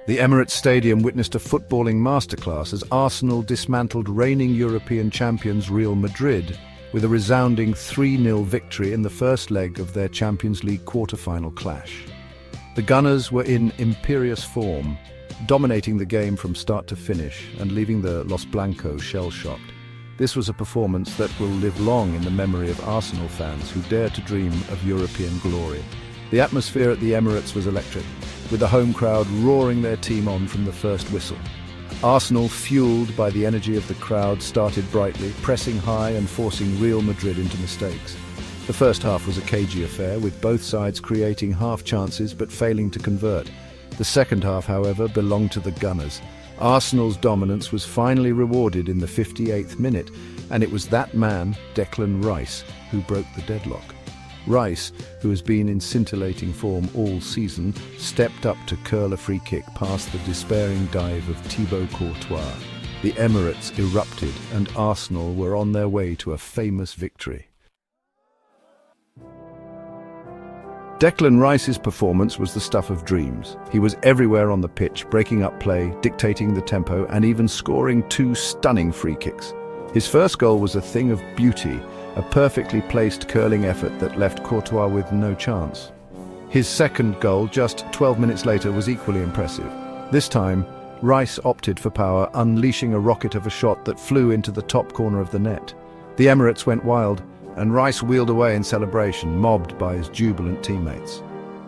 The Emirates Stadium witnessed a footballing masterclass as Arsenal dismantled reigning European champions Real Madrid with a resounding 3-0 victory in the first leg of their Champions League quarter-final clash. The Gunners were in imperious form, dominating the game from start to finish and leaving the Los Blancos shell-shocked. This was a performance that will live long in the memory of Arsenal fans who dare to dream of European glory. The atmosphere at the Emirates was electric, with the home crowd roaring their team on from the first whistle. Arsenal, fueled by the energy of the crowd, started brightly, pressing high and forcing Real Madrid into mistakes. The first half was a cagey affair, with both sides creating half chances but failing to convert. The second half, however, belonged to the Gunners. Arsenal's dominance was finally rewarded in the 58th minute, and it was that man, Declan Rice, who broke the deadlock. Rice, who has been in scintillating form all season, stepped up to curl a free kick past the despairing dive of Thibaut Courtois. The Emirates erupted, and Arsenal were on their way to a famous victory. Declan Rice's performance was the stuff of dreams. He was everywhere on the pitch, breaking up play, dictating the tempo, and even scoring 2 stunning free kicks. His first goal was a thing of beauty, a perfectly placed curling effort that left Courtois with no chance. His second goal, just 12 minutes later, was equally impressive. This time, Rice opted for power, unleashing a rocket of a shot that flew into the top corner of the net. The Emirates went wild, and Rice wheeled away in celebration, mobbed by his jubilant teammates.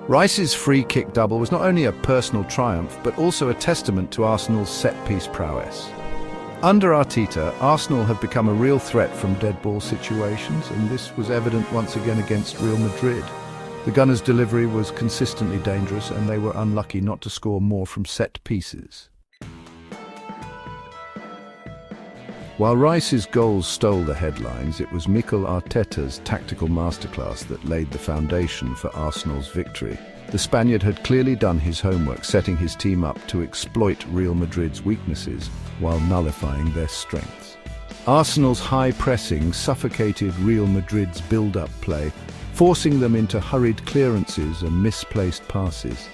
Rice's free kick double was not only a personal triumph, but also a testament to Arsenal's set-piece prowess. Under Arteta, Arsenal have become a real threat from dead ball situations, and this was evident once again against Real Madrid. The Gunners' delivery was consistently dangerous, and they were unlucky not to score more from set pieces. While Rice's goals stole the headlines, it was Mikel Arteta's tactical masterclass that laid the foundation for Arsenal's victory. The Spaniard had clearly done his homework, setting his team up to exploit Real Madrid's weaknesses while nullifying their strengths. Arsenal's high pressing suffocated Real Madrid's build-up play, forcing them into hurried clearances and misplaced passes.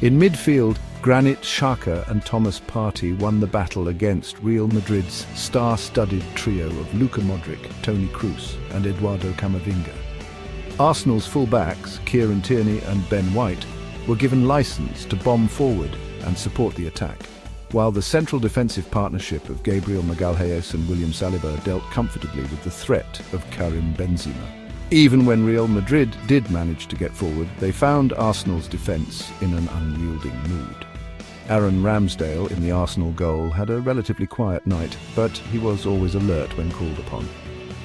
In midfield, Granit Xhaka and Thomas Partey won the battle against Real Madrid's star-studded trio of Luka Modric, Toni Kroos and Eduardo Camavinga. Arsenal's full-backs, Kieran Tierney and Ben White, were given license to bomb forward and support the attack, while the central defensive partnership of Gabriel Magalhaes and William Saliba dealt comfortably with the threat of Karim Benzema. Even when Real Madrid did manage to get forward, they found Arsenal's defence in an unyielding mood. Aaron Ramsdale in the Arsenal goal had a relatively quiet night, but he was always alert when called upon.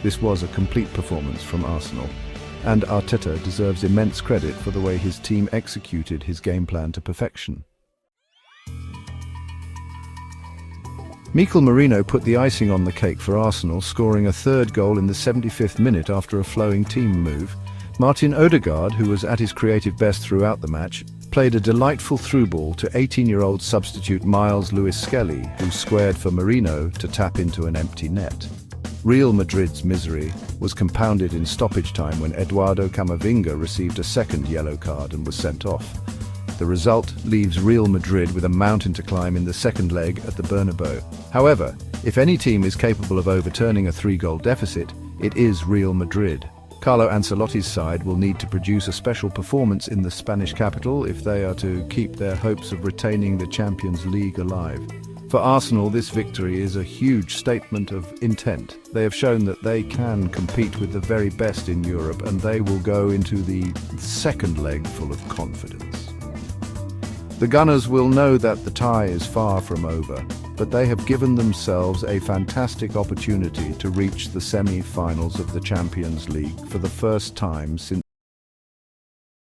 This was a complete performance from Arsenal, and Arteta deserves immense credit for the way his team executed his game plan to perfection. Mikel Merino put the icing on the cake for Arsenal, scoring a third goal in the 75th minute after a flowing team move. Martin Odegaard, who was at his creative best throughout the match, played a delightful through ball to 18-year-old substitute Miles Lewis-Skelly, who squared for Merino to tap into an empty net. Real Madrid's misery was compounded in stoppage time when Eduardo Camavinga received a second yellow card and was sent off. The result leaves Real Madrid with a mountain to climb in the second leg at the Bernabeu. However, if any team is capable of overturning a 3-goal deficit, it is Real Madrid. Carlo Ancelotti's side will need to produce a special performance in the Spanish capital if they are to keep their hopes of retaining the Champions League alive. For Arsenal, this victory is a huge statement of intent. They have shown that they can compete with the very best in Europe, and they will go into the second leg full of confidence. The Gunners will know that the tie is far from over, but they have given themselves a fantastic opportunity to reach the semi-finals of the Champions League for the first time since